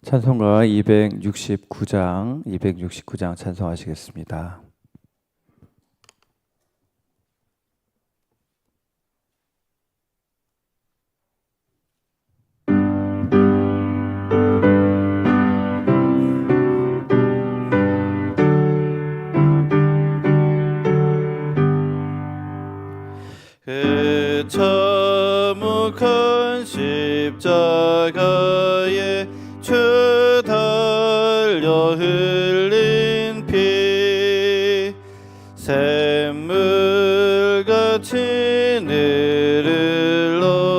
찬송가 269장 찬송하시겠습니다. 그 참혹한 십자가에 주 달려 흘린 피 샘물같이 내릴러서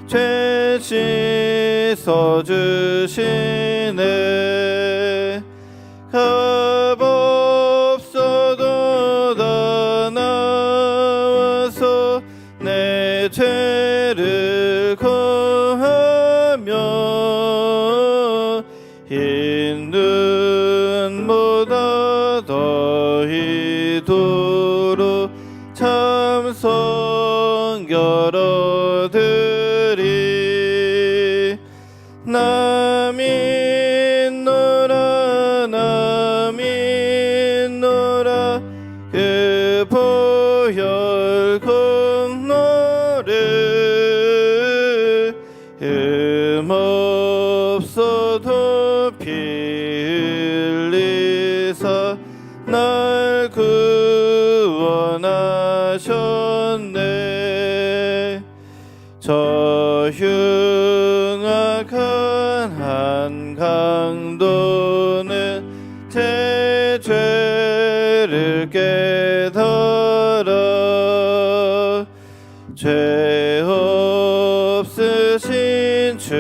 죄 씻어주시네. 값없어도 다 나와서 내 죄를 고하며 흰 눈보다 더 이도록 참성결 얻으리. 나 믿노라 나 믿노라 그 보혈 공로를 흠없어도 피 흘리사 날 구원하셨네. 저 흉악한 한 강도는 제 죄를 깨달아 죄 없으신 주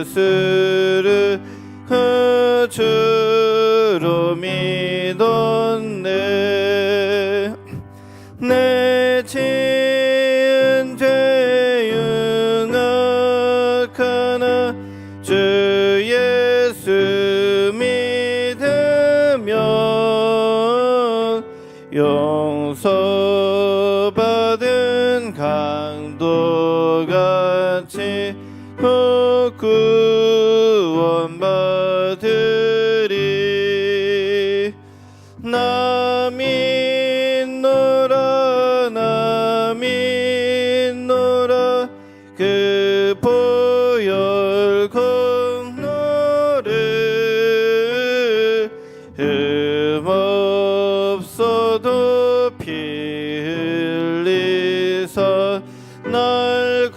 예수를 그 주로 믿었네. 내 지은 죄 흉악하나 주 예수 믿으면 용서받은 강도같이 구원받으리. 나 믿노라 나 믿노라 그 보혈 공로를 흠없어도 피 흘리사 날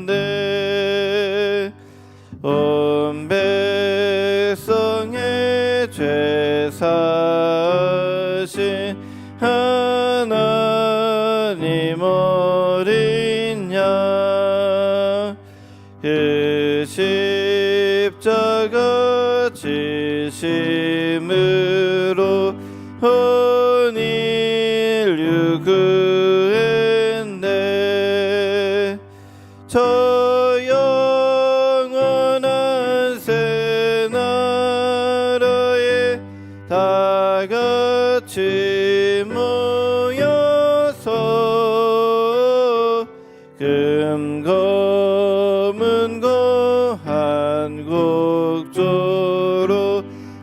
구원하셨네. 온 백성의 죄 사신 하나님 어린 양 그 십자가 지심으로 온 인류 구했네. 저 영원한 새 나라에 다 같이 모여서 금검은고 한국조로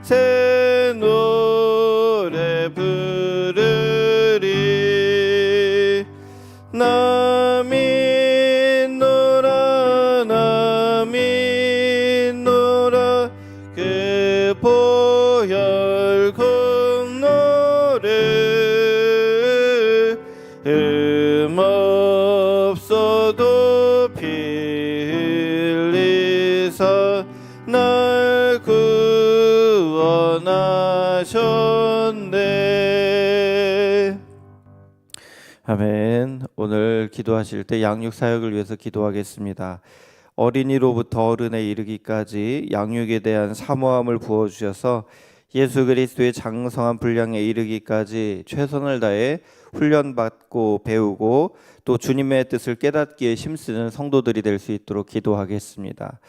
새 노래 부르리. 나 믿노라 나 믿노라 그 보혈 공로를 흠없어도 피 흘리사 날 구원하셨네. 아멘. 오늘 기도하실 때 양육 사역을 위해서 기도하겠습니다. 어린이로부터 어른에 이르기까지 양육에 대한 사모함을 부어주셔서 예수 그리스도의 장성한 분량에 이르기까지 최선을 다해 훈련받고 배우고 또 주님의 뜻을 깨닫기에 힘쓰는 성도들이 될 수 있도록 기도하겠습니다.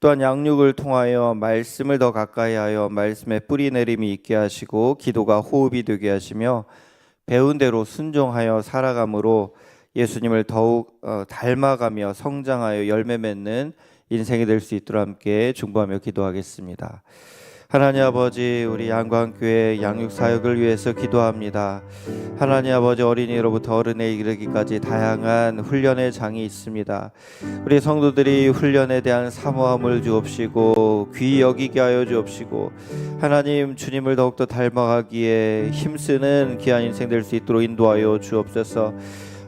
또한 양육을 통하여 말씀을 더 가까이 하여 말씀의 뿌리 내림이 있게 하시고 기도가 호흡이 되게 하시며 배운 대로 순종하여 살아감으로 예수님을 더욱 닮아가며 성장하여 열매 맺는 인생이 될 수 있도록 함께 중보하며 기도하겠습니다. 하나님 아버지, 우리 양광교회 양육사역을 위해서 기도합니다. 하나님 아버지, 어린이로부터 어른에 이르기까지 다양한 훈련의 장이 있습니다. 우리 성도들이 훈련에 대한 사모함을 주옵시고 귀히 여기게 하여 주옵시고, 하나님 주님을 더욱더 닮아가기에 힘쓰는 귀한 인생 될 수 있도록 인도하여 주옵소서.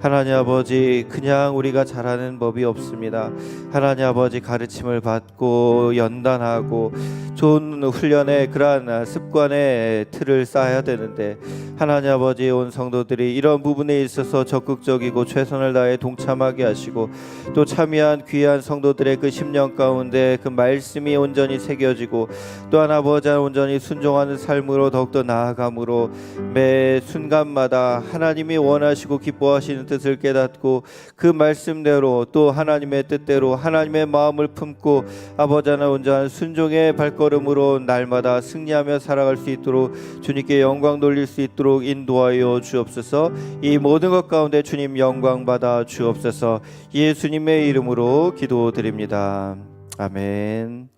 하나님 아버지, 그냥 우리가 잘하는 법이 없습니다. 하나님 아버지, 가르침을 받고 연단하고 좋은 훈련의 그러한 습관의 틀을 쌓아야 되는데, 하나님 아버지, 온 성도들이 이런 부분에 있어서 적극적이고 최선을 다해 동참하게 하시고, 또 참여한 귀한 성도들의 그 심령 가운데 그 말씀이 온전히 새겨지고, 또한 아버지 온전히 순종하는 삶으로 더욱더 나아감으로 매 순간마다 하나님이 원하시고 기뻐하시는 뜻을 깨닫고 그 말씀대로 또 하나님의 뜻대로 하나님의 마음을 품고 아버지 하나 온전한 순종의 발걸음으로 날마다 승리하며 살아갈 수 있도록 주님께 영광 돌릴 수 있도록 인도하여 주옵소서. 이 모든 것 가운데 주님 영광 받아 주옵소서. 예수님의 이름으로 기도드립니다. 아멘.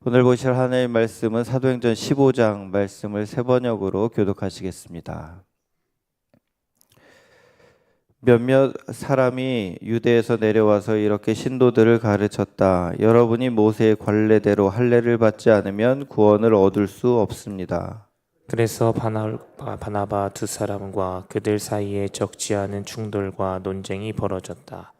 오늘 보실 하나님의 말씀은 사도행전 15장 말씀을 세 번역으로 교독하시겠습니다. 몇몇 사람이 유대에서 내려와서 이렇게 신도들을 가르쳤다. 여러분이 모세의 관례대로 할례를 받지 않으면 구원을 얻을 수 없습니다. 그래서 바나바 두 사람과 그들 사이에 적지 않은 충돌과 논쟁이 벌어졌다.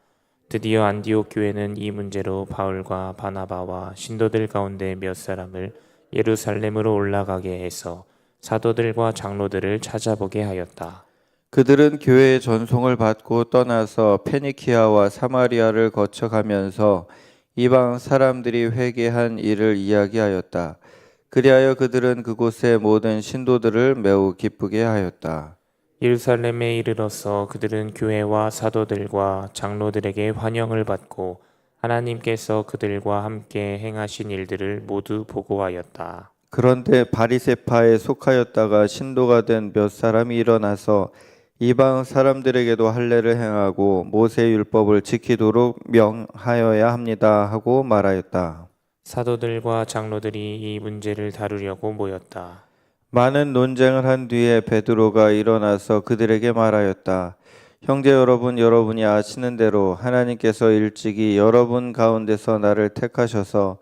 드디어 안디옥 교회는 이 문제로 바울과 바나바와 신도들 가운데 몇 사람을 예루살렘으로 올라가게 해서 사도들과 장로들을 찾아보게 하였다. 그들은 교회의 전송을 받고 떠나서 페니키아와 사마리아를 거쳐가면서 이방 사람들이 회개한 일을 이야기하였다. 그리하여 그들은 그곳의 모든 신도들을 매우 기쁘게 하였다. 예루살렘에 이르러서 그들은 교회와 사도들과 장로들에게 환영을 받고 하나님께서 그들과 함께 행하신 일들을 모두 보고하였다. 그런데 바리새파에 속하였다가 신도가 된 몇 사람이 일어나서 이방 사람들에게도 할례를 행하고 모세 율법을 지키도록 명하여야 합니다 하고 말하였다. 사도들과 장로들이 이 문제를 다루려고 모였다. 많은 논쟁을 한 뒤에 베드로가 일어나서 그들에게 말하였다. 형제 여러분, 여러분이 아시는 대로 하나님께서 일찍이 여러분 가운데서 나를 택하셔서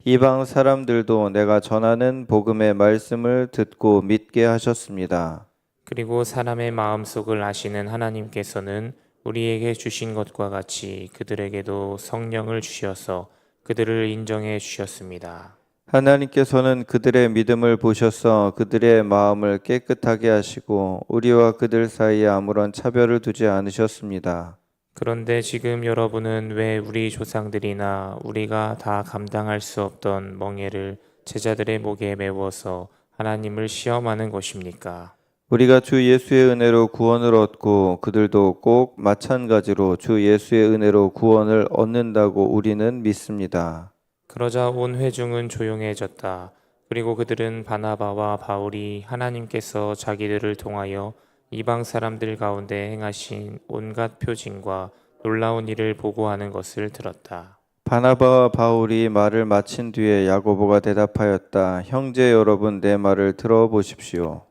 이방 사람들도 내가 전하는 복음의 말씀을 듣고 믿게 하셨습니다. 그리고 사람의 마음속을 아시는 하나님께서는 우리에게 주신 것과 같이 그들에게도 성령을 주셔서 그들을 인정해 주셨습니다. 하나님께서는 그들의 믿음을 보셔서 그들의 마음을 깨끗하게 하시고 우리와 그들 사이에 아무런 차별을 두지 않으셨습니다. 그런데 지금 여러분은 왜 우리 조상들이나 우리가 다 감당할 수 없던 멍에를 제자들의 목에 메워서 하나님을 시험하는 것입니까? 우리가 주 예수의 은혜로 구원을 얻고 그들도 꼭 마찬가지로 주 예수의 은혜로 구원을 얻는다고 우리는 믿습니다. 그러자 온 회중은 조용해졌다. 그리고 그들은 바나바와 바울이 하나님께서 자기들을 통하여 이방 사람들 가운데 행하신 온갖 표징과 놀라운 일을 보고하는 것을 들었다. 바나바와 바울이 말을 마친 뒤에 야고보가 대답하였다. 형제 여러분, 내 말을 들어보십시오.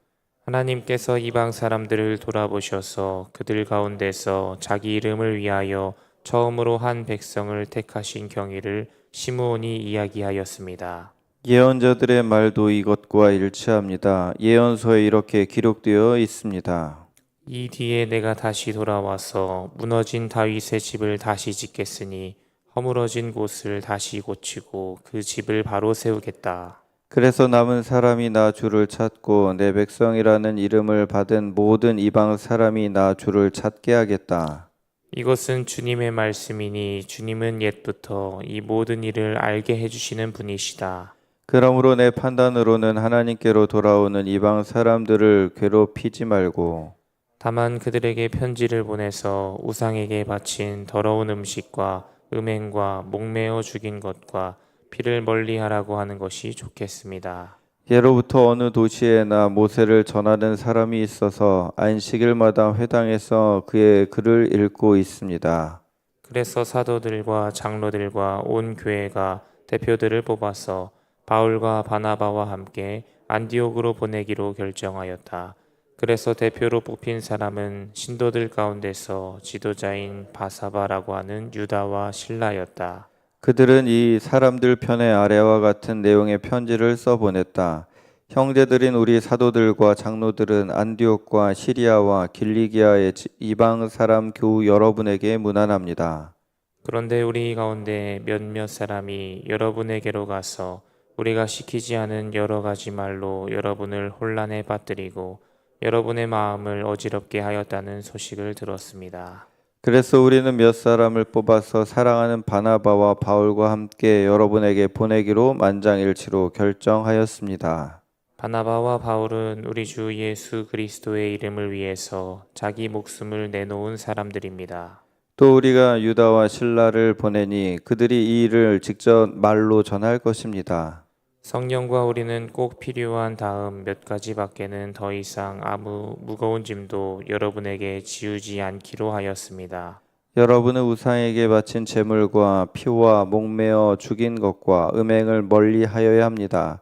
하나님께서 이방 사람들을 돌아보셔서 그들 가운데서 자기 이름을 위하여 처음으로 한 백성을 택하신 경위를 시므온이 이야기하였습니다. 예언자들의 말도 이것과 일치합니다. 예언서에 이렇게 기록되어 있습니다. 이 뒤에 내가 다시 돌아와서 무너진 다윗의 집을 다시 짓겠으니 허물어진 곳을 다시 고치고 그 집을 바로 세우겠다. 그래서 남은 사람이 나 주를 찾고 내 백성이라는 이름을 받은 모든 이방 사람이 나 주를 찾게 하겠다. 이것은 주님의 말씀이니 주님은 옛부터 이 모든 일을 알게 해주시는 분이시다. 그러므로 내 판단으로는 하나님께로 돌아오는 이방 사람들을 괴롭히지 말고 다만 그들에게 편지를 보내서 우상에게 바친 더러운 음식과 음행과 목매어 죽인 것과 피를 멀리하라고 하는 것이 좋겠습니다. 예로부터 어느 도시에나 모세를 전하는 사람이 있어서 안식일마다 회당에서 그의 글을 읽고 있습니다. 그래서 사도들과 장로들과 온 교회가 대표들을 뽑아서 바울과 바나바와 함께 안디옥으로 보내기로 결정하였다. 그래서 대표로 뽑힌 사람은 신도들 가운데서 지도자인 바사바라고 하는 유다와 실라였다. 그들은 이 사람들 편에 아래와 같은 내용의 편지를 써보냈다. 형제들인 우리 사도들과 장로들은 안디옥과 시리아와 길리기아의 이방 사람 교우 여러분에게 문안합니다. 그런데 우리 가운데 몇몇 사람이 여러분에게로 가서 우리가 시키지 않은 여러 가지 말로 여러분을 혼란에 빠뜨리고 여러분의 마음을 어지럽게 하였다는 소식을 들었습니다. 그래서 우리는 몇 사람을 뽑아서 사랑하는 바나바와 바울과 함께 여러분에게 보내기로 만장일치로 결정하였습니다. 바나바와 바울은 우리 주 예수 그리스도의 이름을 위해서 자기 목숨을 내놓은 사람들입니다. 또 우리가 유다와 실라를 보내니 그들이 이 일을 직접 말로 전할 것입니다. 성령과 우리는 꼭 필요한 다음 몇 가지밖에는 더 이상 아무 무거운 짐도 여러분에게 지우지 않기로 하였습니다. 여러분은 우상에게 바친 제물과 피와 목매어 죽인 것과 음행을 멀리 하여야 합니다.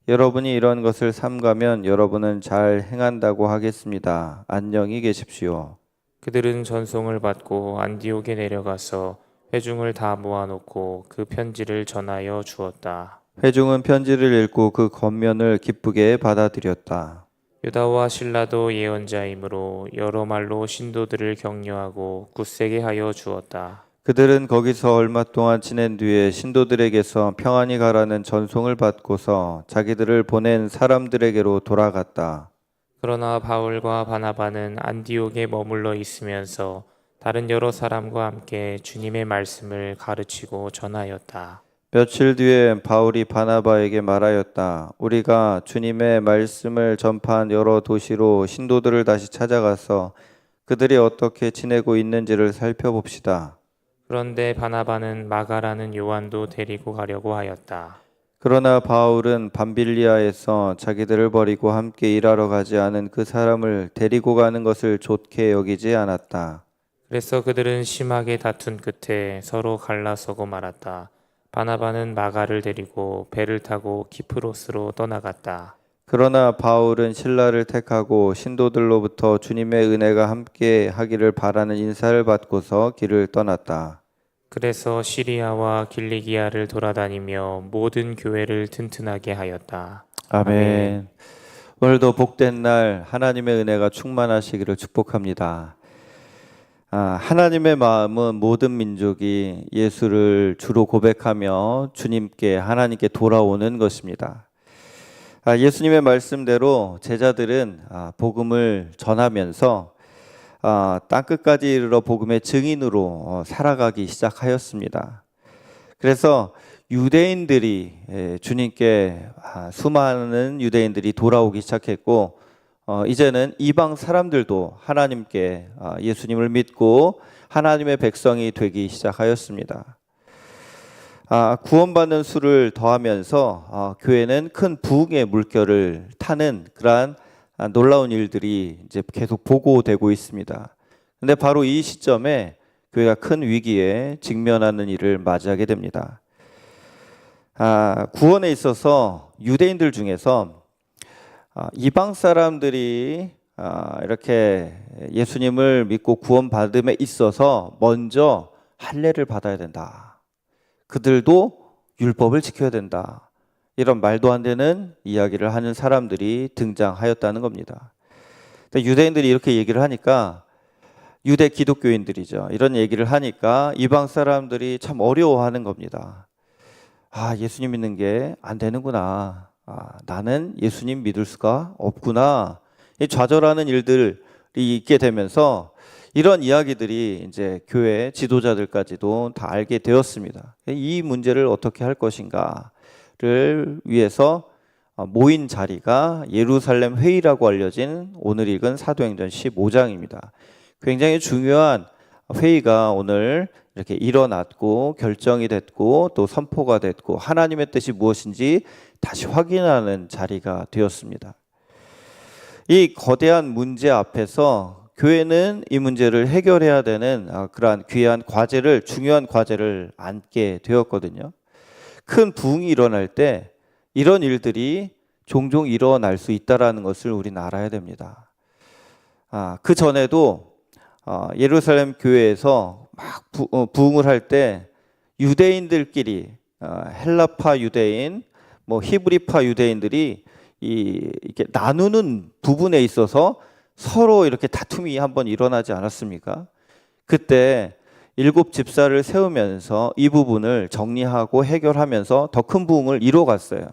여러분이 이런 것을 삼가면 여러분은 잘 행한다고 하겠습니다. 안녕히 계십시오. 그들은 전송을 받고 안디옥에 내려가서 회중을 다 모아놓고 그 편지를 전하여 주었다. 회중은 편지를 읽고 그 겉면을 기쁘게 받아들였다. 유다와 실라도 예언자이므로 여러 말로 신도들을 격려하고 굳세게 하여 주었다. 그들은 거기서 얼마 동안 지낸 뒤에 신도들에게서 평안히 가라는 전송을 받고서 자기들을 보낸 사람들에게로 돌아갔다. 그러나 바울과 바나바는 안디옥에 머물러 있으면서 다른 여러 사람과 함께 주님의 말씀을 가르치고 전하였다. 며칠 뒤에 바울이 바나바에게 말하였다. 우리가 주님의 말씀을 전파한 여러 도시로 신도들을 다시 찾아가서 그들이 어떻게 지내고 있는지를 살펴봅시다. 그런데 바나바는 마가라는 요한도 데리고 가려고 하였다. 그러나 바울은 밤빌리아에서 자기들을 버리고 함께 일하러 가지 않은 그 사람을 데리고 가는 것을 좋게 여기지 않았다. 그래서 그들은 심하게 다툰 끝에 서로 갈라서고 말았다. 바나바는 마가를 데리고 배를 타고 키프로스로 떠나갔다. 그러나 바울은 신라를 택하고 신도들로부터 주님의 은혜가 함께 하기를 바라는 인사를 받고서 길을 떠났다. 그래서 시리아와 길리기아를 돌아다니며 모든 교회를 튼튼하게 하였다. 아멘. 오늘도 복된 날 하나님의 은혜가 충만하시기를 축복합니다. 하나님의 마음은 모든 민족이 예수를 주로 고백하며 주님께 하나님께 돌아오는 것입니다. 예수님의 말씀대로 제자들은 복음을 전하면서 땅끝까지 이르러 복음의 증인으로 살아가기 시작하였습니다. 그래서 유대인들이 주님께 수많은 유대인들이 돌아오기 시작했고 이제는 이방 사람들도 하나님께 예수님을 믿고 하나님의 백성이 되기 시작하였습니다. 구원받는 수를 더하면서 교회는 큰 부흥의 물결을 타는 그러한 놀라운 일들이 이제 계속 보고되고 있습니다. 그런데 바로 이 시점에 교회가 큰 위기에 직면하는 일을 맞이하게 됩니다. 구원에 있어서 유대인들 중에서 이방 사람들이 이렇게 예수님을 믿고 구원받음에 있어서 먼저 할례를 받아야 된다. 그들도 율법을 지켜야 된다. 이런 말도 안 되는 이야기를 하는 사람들이 등장하였다는 겁니다. 유대인들이 이렇게 얘기를 하니까 유대 기독교인들이죠. 이런 얘기를 하니까 이방 사람들이 참 어려워하는 겁니다. 예수님 믿는 게 안 되는구나. 나는 예수님 믿을 수가 없구나. 좌절하는 일들이 있게 되면서 이런 이야기들이 이제 교회 지도자들까지도 다 알게 되었습니다. 이 문제를 어떻게 할 것인가를 위해서 모인 자리가 예루살렘 회의라고 알려진 오늘 읽은 사도행전 15장입니다. 굉장히 중요한 회의가 오늘 이렇게 일어났고 결정이 됐고 또 선포가 됐고 하나님의 뜻이 무엇인지 다시 확인하는 자리가 되었습니다. 이 거대한 문제 앞에서 교회는 이 문제를 해결해야 되는 그러한 귀한 과제를, 중요한 과제를 안게 되었거든요. 큰 부흥이 일어날 때 이런 일들이 종종 일어날 수 있다는 것을 우리는 알아야 됩니다. 그 전에도 예루살렘 교회에서 막 부흥을 할 때 유대인들끼리 헬라파 유대인, 히브리파 유대인들이 이렇게 나누는 부분에 있어서 서로 이렇게 다툼이 한번 일어나지 않았습니까? 그때 7 집사를 세우면서 이 부분을 정리하고 해결하면서 더 큰 부흥을 이뤄갔어요.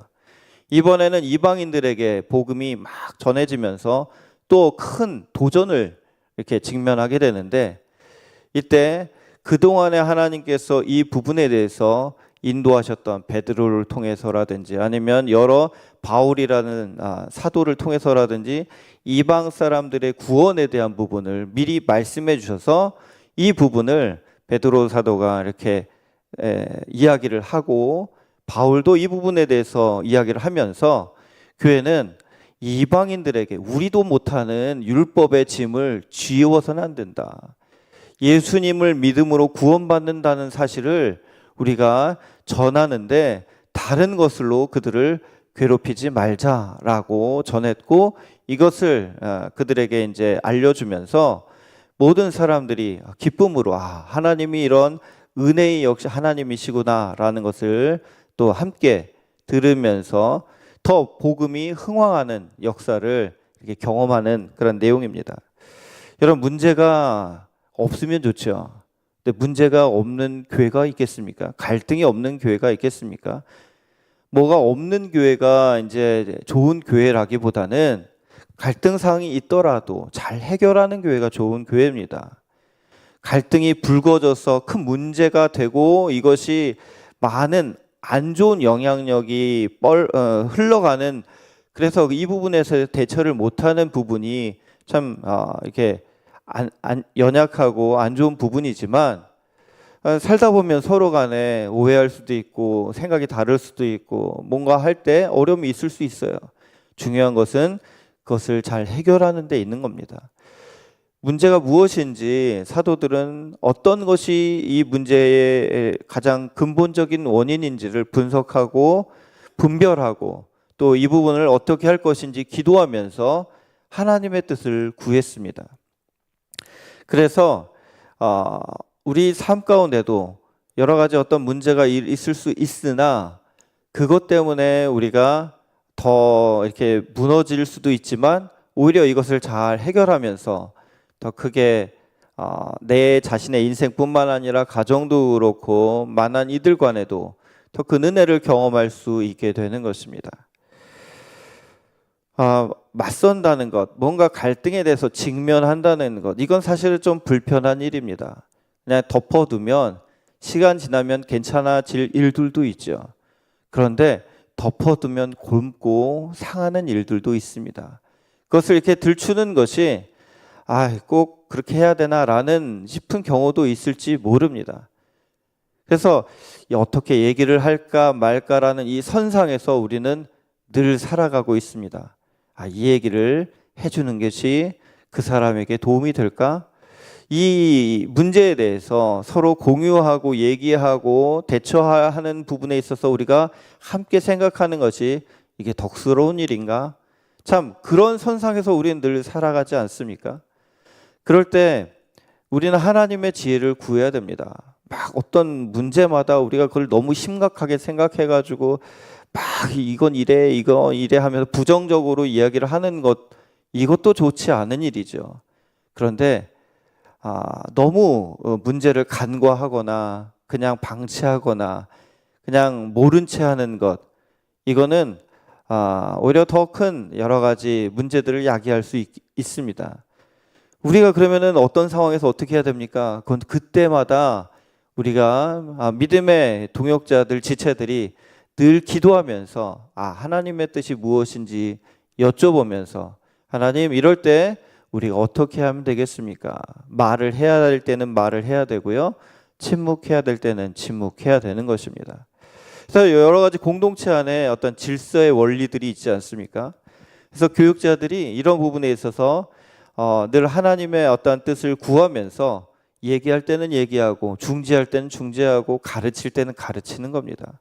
이번에는 이방인들에게 복음이 막 전해지면서 또 큰 도전을 이렇게 직면하게 되는데, 이때 그동안에 하나님께서 이 부분에 대해서 인도하셨던 베드로를 통해서라든지 아니면 여러 바울이라는 사도를 통해서라든지 이방 사람들의 구원에 대한 부분을 미리 말씀해 주셔서 이 부분을 베드로 사도가 이렇게 이야기를 하고 바울도 이 부분에 대해서 이야기를 하면서 교회는 이방인들에게 우리도 못하는 율법의 짐을 쥐어서는 안 된다. 예수님을 믿음으로 구원받는다는 사실을 우리가 전하는데 다른 것으로 그들을 괴롭히지 말자라고 전했고, 이것을 그들에게 이제 알려주면서 모든 사람들이 기쁨으로 하나님이 이런 은혜의 역시 하나님이시구나라는 것을 또 함께 들으면서 더 복음이 흥황하는 역사를 이렇게 경험하는 그런 내용입니다. 여러분, 문제가 없으면 좋죠. 근데 문제가 없는 교회가 있겠습니까? 갈등이 없는 교회가 있겠습니까? 뭐가 없는 교회가 이제 좋은 교회라기보다는 갈등 사항이 있더라도 잘 해결하는 교회가 좋은 교회입니다. 갈등이 불거져서 큰 문제가 되고 이것이 많은 안 좋은 영향력이 흘러가는, 그래서 이 부분에서 대처를 못하는 부분이 참 이렇게 연약하고 안 좋은 부분이지만, 살다 보면 서로 간에 오해할 수도 있고 생각이 다를 수도 있고 뭔가 할 때 어려움이 있을 수 있어요. 중요한 것은 그것을 잘 해결하는 데 있는 겁니다. 문제가 무엇인지 사도들은 어떤 것이 이 문제의 가장 근본적인 원인인지를 분석하고 분별하고 또 이 부분을 어떻게 할 것인지 기도하면서 하나님의 뜻을 구했습니다. 그래서 우리 삶 가운데도 여러 가지 어떤 문제가 있을 수 있으나 그것 때문에 우리가 더 이렇게 무너질 수도 있지만 오히려 이것을 잘 해결하면서 더 크게 내 자신의 인생뿐만 아니라 가정도 그렇고 만난 이들 간에도 더 큰 은혜를 경험할 수 있게 되는 것입니다. 맞선다는 것, 뭔가 갈등에 대해서 직면한다는 것, 이건 사실 좀 불편한 일입니다. 그냥 덮어두면 시간 지나면 괜찮아질 일들도 있죠. 그런데 덮어두면 곪고 상하는 일들도 있습니다. 그것을 이렇게 들추는 것이 꼭 그렇게 해야 되나라는 싶은 경우도 있을지 모릅니다. 그래서 어떻게 얘기를 할까 말까라는 이 선상에서 우리는 늘 살아가고 있습니다. 이 얘기를 해주는 것이 그 사람에게 도움이 될까? 이 문제에 대해서 서로 공유하고 얘기하고 대처하는 부분에 있어서 우리가 함께 생각하는 것이 이게 덕스러운 일인가? 참 그런 선상에서 우리는 늘 살아가지 않습니까? 그럴 때 우리는 하나님의 지혜를 구해야 됩니다. 막 어떤 문제마다 우리가 그걸 너무 심각하게 생각해가지고 막 이건 이래 이거 이래 하면서 부정적으로 이야기를 하는 것, 이것도 좋지 않은 일이죠. 그런데 너무 문제를 간과하거나 그냥 방치하거나 그냥 모른 채 하는 것, 이거는 오히려 더 큰 여러 가지 문제들을 야기할 수 있습니다. 우리가 그러면은 어떤 상황에서 어떻게 해야 됩니까? 그건 그때마다 우리가 믿음의 동역자들, 지체들이 늘 기도하면서 하나님의 뜻이 무엇인지 여쭤보면서, 하나님 이럴 때 우리가 어떻게 하면 되겠습니까? 말을 해야 될 때는 말을 해야 되고요. 침묵해야 될 때는 침묵해야 되는 것입니다. 그래서 여러 가지 공동체 안에 어떤 질서의 원리들이 있지 않습니까? 그래서 교육자들이 이런 부분에 있어서 늘 하나님의 어떤 뜻을 구하면서 얘기할 때는 얘기하고 중지할 때는 중지하고 가르칠 때는 가르치는 겁니다.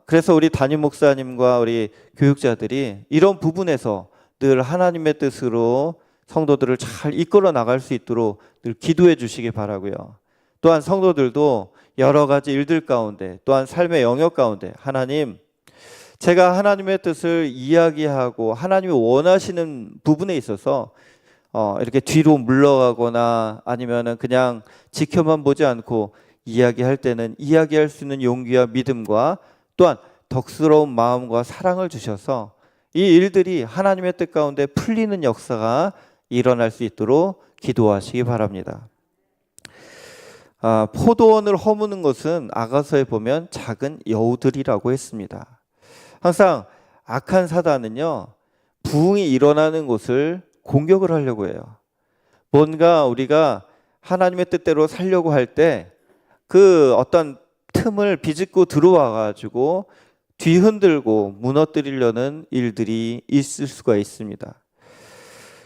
그래서 우리 담임 목사님과 우리 교육자들이 이런 부분에서 늘 하나님의 뜻으로 성도들을 잘 이끌어 나갈 수 있도록 늘 기도해 주시기 바라고요. 또한 성도들도 여러 가지 일들 가운데 또한 삶의 영역 가운데 하나님, 제가 하나님의 뜻을 이야기하고 하나님이 원하시는 부분에 있어서 이렇게 뒤로 물러가거나 아니면은 그냥 지켜만 보지 않고 이야기할 때는 이야기할 수 있는 용기와 믿음과 또한 덕스러운 마음과 사랑을 주셔서 이 일들이 하나님의 뜻 가운데 풀리는 역사가 일어날 수 있도록 기도하시기 바랍니다. 포도원을 허무는 것은 아가서에 보면 작은 여우들이라고 했습니다. 항상 악한 사단은요, 부흥이 일어나는 곳을 공격을 하려고 해요. 뭔가 우리가 하나님의 뜻대로 살려고 할 때 그 어떤 틈을 비집고 들어와 가지고 뒤흔들고 무너뜨리려는 일들이 있을 수가 있습니다.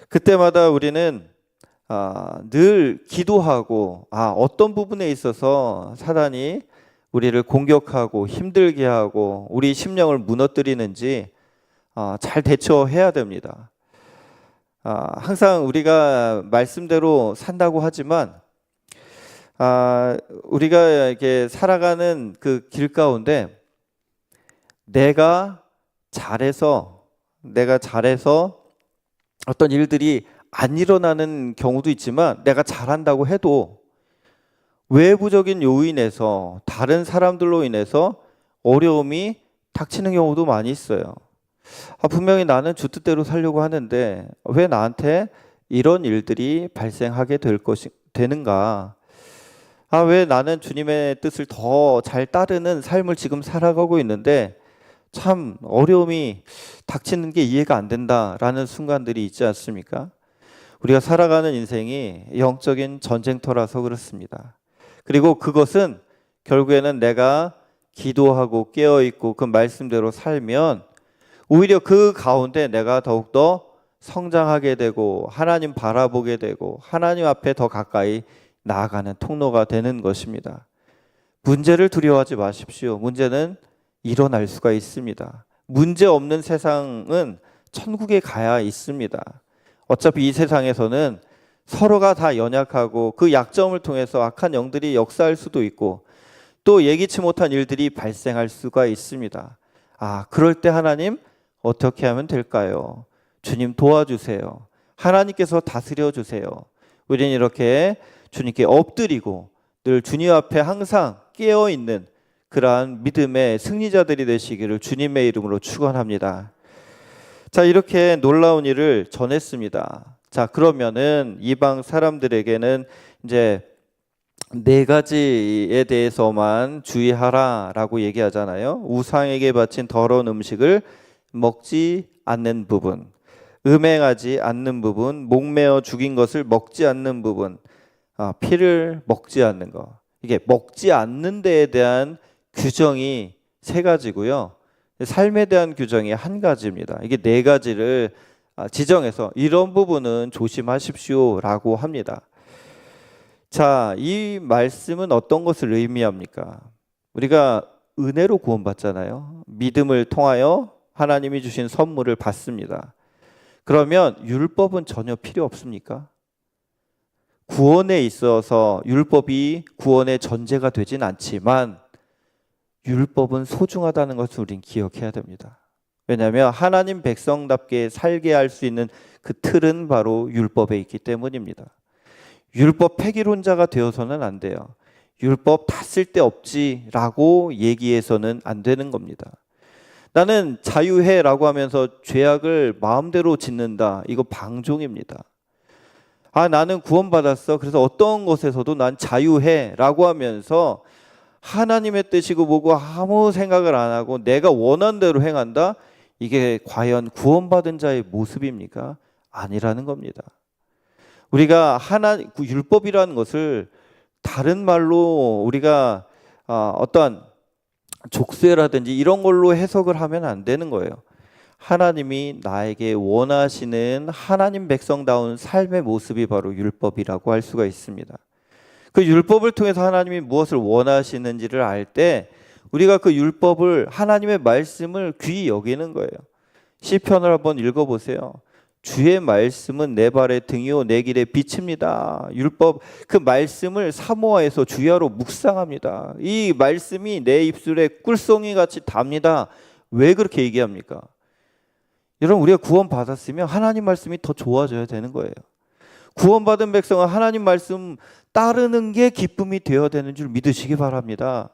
그때마다 우리는 늘 기도하고 어떤 부분에 있어서 사단이 우리를 공격하고 힘들게 하고 우리 심령을 무너뜨리는지 잘 대처해야 됩니다. 항상 우리가 말씀대로 산다고 하지만 우리가 이렇게 살아가는 그 길 가운데 내가 잘해서 어떤 일들이 안 일어나는 경우도 있지만 내가 잘한다고 해도 외부적인 요인에서 다른 사람들로 인해서 어려움이 닥치는 경우도 많이 있어요. 분명히 나는 주 뜻대로 살려고 하는데 왜 나한테 이런 일들이 발생하게 되는가? 왜 나는 주님의 뜻을 더 잘 따르는 삶을 지금 살아가고 있는데 참 어려움이 닥치는 게 이해가 안 된다라는 순간들이 있지 않습니까? 우리가 살아가는 인생이 영적인 전쟁터라서 그렇습니다. 그리고 그것은 결국에는 내가 기도하고 깨어있고 그 말씀대로 살면 오히려 그 가운데 내가 더욱더 성장하게 되고 하나님 바라보게 되고 하나님 앞에 더 가까이 나아가는 통로가 되는 것입니다. 문제를 두려워하지 마십시오. 문제는 일어날 수가 있습니다. 문제 없는 세상은 천국에 가야 있습니다. 어차피 이 세상에서는 서로가 다 연약하고 그 약점을 통해서 악한 영들이 역사할 수도 있고 또 예기치 못한 일들이 발생할 수가 있습니다. 그럴 때 하나님 어떻게 하면 될까요? 주님 도와주세요. 하나님께서 다스려 주세요. 우리는 이렇게 주님께 엎드리고 늘 주님 앞에 항상 깨어있는 그러한 믿음의 승리자들이 되시기를 주님의 이름으로 축원합니다. 자, 이렇게 놀라운 일을 전했습니다. 자, 그러면은 이방 사람들에게는 이제 4가지에 대해서만 주의하라라고 얘기하잖아요. 우상에게 바친 더러운 음식을 먹지 않는 부분, 음행하지 않는 부분, 목매어 죽인 것을 먹지 않는 부분, 피를 먹지 않는 것. 이게 먹지 않는 데에 대한 규정이 3가지고요. 삶에 대한 규정이 1가지입니다. 이게 4가지를 지정해서 이런 부분은 조심하십시오라고 합니다. 자, 이 말씀은 어떤 것을 의미합니까? 우리가 은혜로 구원받잖아요. 믿음을 통하여 하나님이 주신 선물을 받습니다. 그러면 율법은 전혀 필요 없습니까? 구원에 있어서 율법이 구원의 전제가 되진 않지만 율법은 소중하다는 것을 우리는 기억해야 됩니다. 왜냐하면 하나님 백성답게 살게 할 수 있는 그 틀은 바로 율법에 있기 때문입니다. 율법 폐기론자가 되어서는 안 돼요. 율법 다 쓸데없지라고 얘기해서는 안 되는 겁니다. 나는 자유해라고 하면서 죄악을 마음대로 짓는다. 이거 방종입니다. 나는 구원받았어. 그래서 어떤 것에서도 난 자유해라고 하면서 하나님의 뜻이고 뭐고 아무 생각을 안 하고 내가 원하는 대로 행한다? 이게 과연 구원받은 자의 모습입니까? 아니라는 겁니다. 우리가 율법이라는 것을 다른 말로 우리가 어떠한 족쇄라든지 이런 걸로 해석을 하면 안 되는 거예요. 하나님이 나에게 원하시는 하나님 백성다운 삶의 모습이 바로 율법이라고 할 수가 있습니다. 그 율법을 통해서 하나님이 무엇을 원하시는지를 알 때 우리가 그 율법을, 하나님의 말씀을 귀히 여기는 거예요. 시편을 한번 읽어보세요. 주의 말씀은 내 발의 등이요 내 길의 빛입니다. 율법, 그 말씀을 사모하여서 주야로 묵상합니다. 이 말씀이 내 입술에 꿀송이 같이 답니다. 왜 그렇게 얘기합니까? 여러분, 우리가 구원 받았으면 하나님 말씀이 더 좋아져야 되는 거예요. 구원받은 백성은 하나님 말씀 따르는 게 기쁨이 되어야 되는 줄 믿으시기 바랍니다.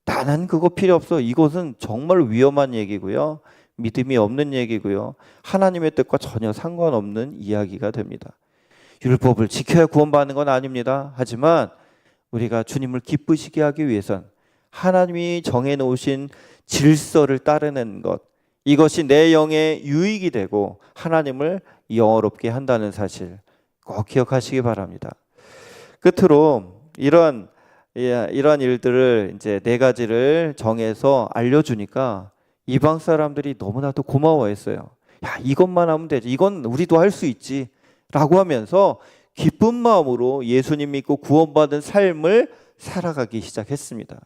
나는 그거 필요 없어. 이것은 정말 위험한 얘기고요. 믿음이 없는 얘기고요. 하나님의 뜻과 전혀 상관없는 이야기가 됩니다. 율법을 지켜야 구원받는 건 아닙니다. 하지만 우리가 주님을 기쁘시게 하기 위해선 하나님이 정해놓으신 질서를 따르는 것, 이것이 내 영의 유익이 되고 하나님을 영화롭게 한다는 사실 꼭 기억하시기 바랍니다. 끝으로 이러한 일들을 이제 4가지를 정해서 알려주니까 이방 사람들이 너무나도 고마워했어요. 야, 이것만 하면 되지. 이건 우리도 할 수 있지. 라고 하면서 기쁜 마음으로 예수님 믿고 구원받은 삶을 살아가기 시작했습니다.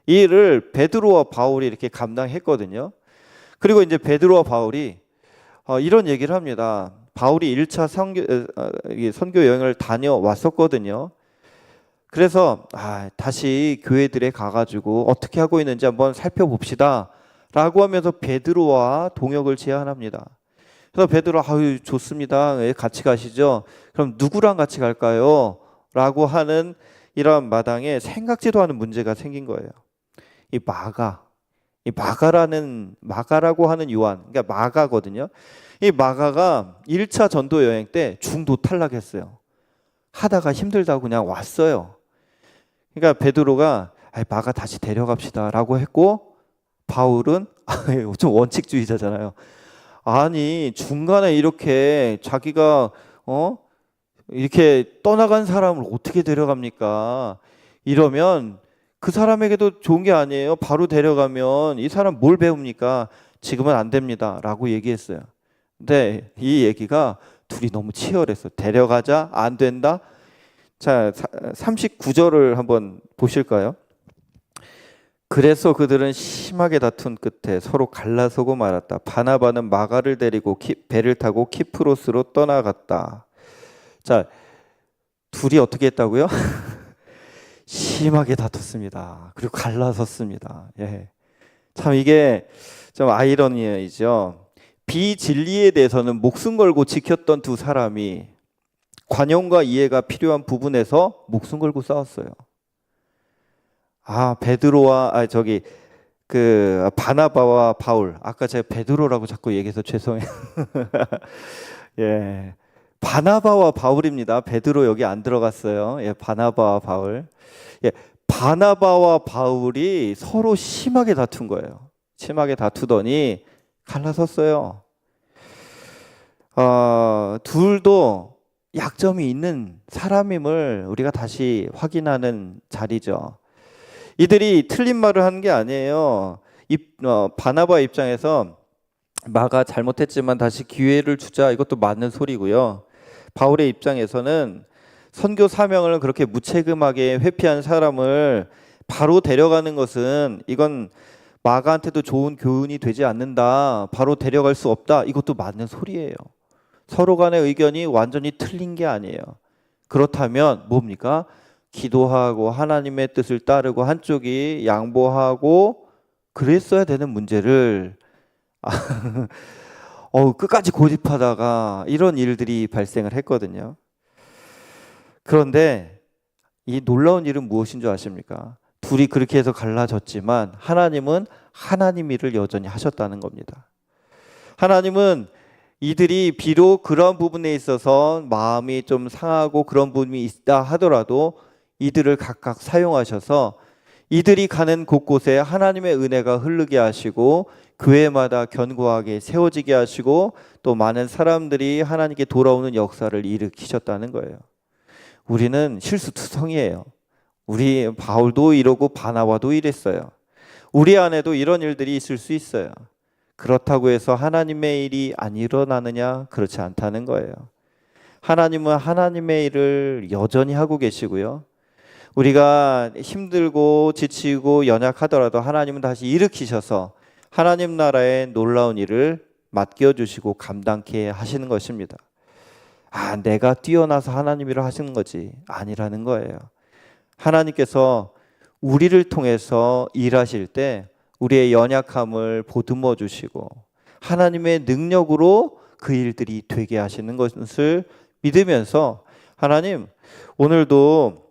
이 일을 베드로와 바울이 이렇게 감당했거든요. 그리고 이제 베드로와 바울이 이런 얘기를 합니다. 바울이 1차 선교 여행을 다녀왔었거든요. 그래서 다시 교회들에 가가지고 어떻게 하고 있는지 한번 살펴봅시다 라고 하면서 베드로와 동역을 제안합니다. 그래서 베드로 좋습니다. 같이 가시죠. 그럼 누구랑 같이 갈까요? 라고 하는 이런 마당에 생각지도 않은 문제가 생긴 거예요. 이 마가라고 하는 요한, 그러니까 마가거든요. 이 마가가 1차 전도 여행 때 중도 탈락했어요. 하다가 힘들다고 그냥 왔어요. 그러니까 베드로가 마가 다시 데려갑시다 라고 했고, 바울은 좀 원칙주의자잖아요. 아니 중간에 이렇게 자기가 이렇게 떠나간 사람을 어떻게 데려갑니까? 이러면 그 사람에게도 좋은 게 아니에요. 바로 데려가면 이 사람 뭘 배웁니까? 지금은 안 됩니다 라고 얘기했어요. 근데 이 얘기가 둘이 너무 치열했어요. 데려가자, 안 된다. 자, 39절을 한번 보실까요? 그래서 그들은 심하게 다툰 끝에 서로 갈라서고 말았다. 바나바는 마가를 데리고 배를 타고 키프로스로 떠나갔다. 자, 둘이 어떻게 했다고요? 심하게 다퉜습니다. 그리고 갈라섰습니다. 예. 참 이게 좀 아이러니이죠. 비진리에 대해서는 목숨 걸고 지켰던 두 사람이 관용과 이해가 필요한 부분에서 목숨 걸고 싸웠어요. 베드로와 바나바와 바울. 아까 제가 베드로라고 자꾸 얘기해서 죄송해요. 예. 바나바와 바울입니다. 베드로 여기 안 들어갔어요. 예, 바나바와 바울. 예, 바나바와 바울이 서로 심하게 다툰 거예요. 심하게 다투더니 갈라섰어요. 둘도 약점이 있는 사람임을 우리가 다시 확인하는 자리죠. 이들이 틀린 말을 하는 게 아니에요. 바나바 입장에서 마가 잘못했지만 다시 기회를 주자, 이것도 맞는 소리고요. 바울의 입장에서는 선교 사명을 그렇게 무책임하게 회피한 사람을 바로 데려가는 것은 이건 마가한테도 좋은 교훈이 되지 않는다. 바로 데려갈 수 없다. 이것도 맞는 소리예요. 서로 간의 의견이 완전히 틀린 게 아니에요. 그렇다면 뭡니까? 기도하고 하나님의 뜻을 따르고 한쪽이 양보하고 그랬어야 되는 문제를 끝까지 고집하다가 이런 일들이 발생을 했거든요. 그런데 이 놀라운 일은 무엇인 줄 아십니까? 둘이 그렇게 해서 갈라졌지만 하나님은 하나님 일을 여전히 하셨다는 겁니다. 하나님은 이들이 비록 그런 부분에 있어서 마음이 좀 상하고 그런 부분이 있다 하더라도 이들을 각각 사용하셔서 이들이 가는 곳곳에 하나님의 은혜가 흐르게 하시고 교회마다 견고하게 세워지게 하시고 또 많은 사람들이 하나님께 돌아오는 역사를 일으키셨다는 거예요. 우리는 실수투성이에요. 우리 바울도 이러고 바나바도 이랬어요. 우리 안에도 이런 일들이 있을 수 있어요. 그렇다고 해서 하나님의 일이 안 일어나느냐? 그렇지 않다는 거예요. 하나님은 하나님의 일을 여전히 하고 계시고요. 우리가 힘들고 지치고 연약하더라도 하나님은 다시 일으키셔서 하나님 나라의 놀라운 일을 맡겨주시고 감당케 하시는 것입니다. 내가 뛰어나서 하나님 일을 하시는 거지 아니라는 거예요. 하나님께서 우리를 통해서 일하실 때 우리의 연약함을 보듬어 주시고 하나님의 능력으로 그 일들이 되게 하시는 것을 믿으면서 하나님 오늘도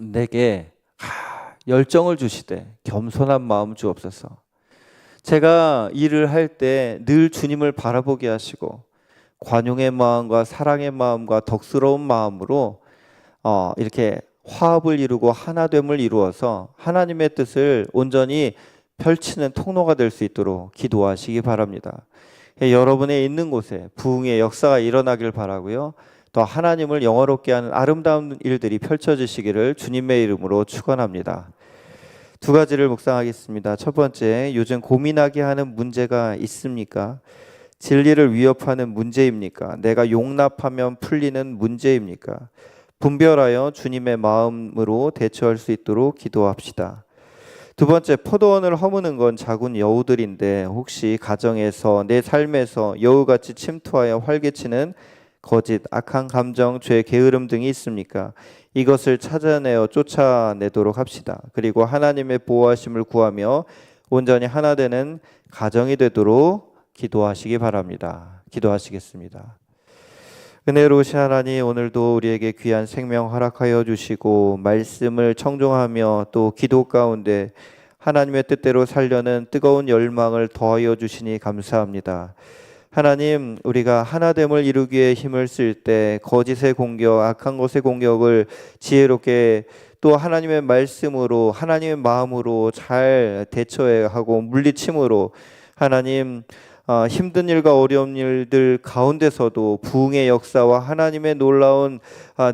내게 열정을 주시되 겸손한 마음 주옵소서. 제가 일을 할 때 늘 주님을 바라보게 하시고 관용의 마음과 사랑의 마음과 덕스러운 마음으로 이렇게 화합을 이루고 하나됨을 이루어서 하나님의 뜻을 온전히 펼치는 통로가 될 수 있도록 기도하시기 바랍니다. 여러분의 있는 곳에 부흥의 역사가 일어나길 바라고요. 또 하나님을 영화롭게 하는 아름다운 일들이 펼쳐지시기를 주님의 이름으로 축원합니다. 두 가지를 묵상하겠습니다. 첫 번째, 요즘 고민하게 하는 문제가 있습니까? 진리를 위협하는 문제입니까? 내가 용납하면 풀리는 문제입니까? 분별하여 주님의 마음으로 대처할 수 있도록 기도합시다. 두 번째, 포도원을 허무는 건 작은 여우들인데 혹시 가정에서 내 삶에서 여우같이 침투하여 활개치는 거짓, 악한 감정, 죄, 게으름 등이 있습니까? 이것을 찾아내어 쫓아내도록 합시다. 그리고 하나님의 보호하심을 구하며 온전히 하나 되는 가정이 되도록 기도하시기 바랍니다. 기도하시겠습니다. 은혜로우신 하나님, 오늘도 우리에게 귀한 생명 허락하여 주시고 말씀을 청종하며 또 기도 가운데 하나님의 뜻대로 살려는 뜨거운 열망을 더하여 주시니 감사합니다. 하나님, 우리가 하나됨을 이루기 위해 힘을 쓸 때 거짓의 공격, 악한 것의 공격을 지혜롭게 또 하나님의 말씀으로 하나님의 마음으로 잘 대처하고 물리침으로 하나님 힘든 일과 어려운 일들 가운데서도 부흥의 역사와 하나님의 놀라운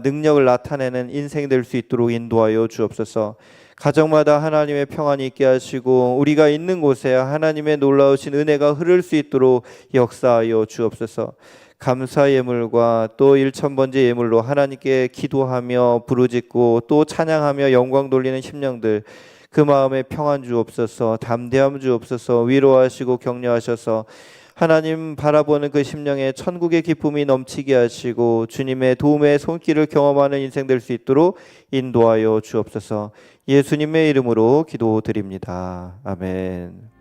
능력을 나타내는 인생이 될 수 있도록 인도하여 주옵소서. 가정마다 하나님의 평안이 있게 하시고 우리가 있는 곳에 하나님의 놀라우신 은혜가 흐를 수 있도록 역사하여 주옵소서. 감사 예물과 또 1000번째 예물로 하나님께 기도하며 부르짖고 또 찬양하며 영광 돌리는 심령들, 그 마음에 평안 주옵소서. 담대함 주옵소서. 위로하시고 격려하셔서 하나님 바라보는 그 심령에 천국의 기쁨이 넘치게 하시고 주님의 도움의 손길을 경험하는 인생 될 수 있도록 인도하여 주옵소서. 예수님의 이름으로 기도드립니다. 아멘.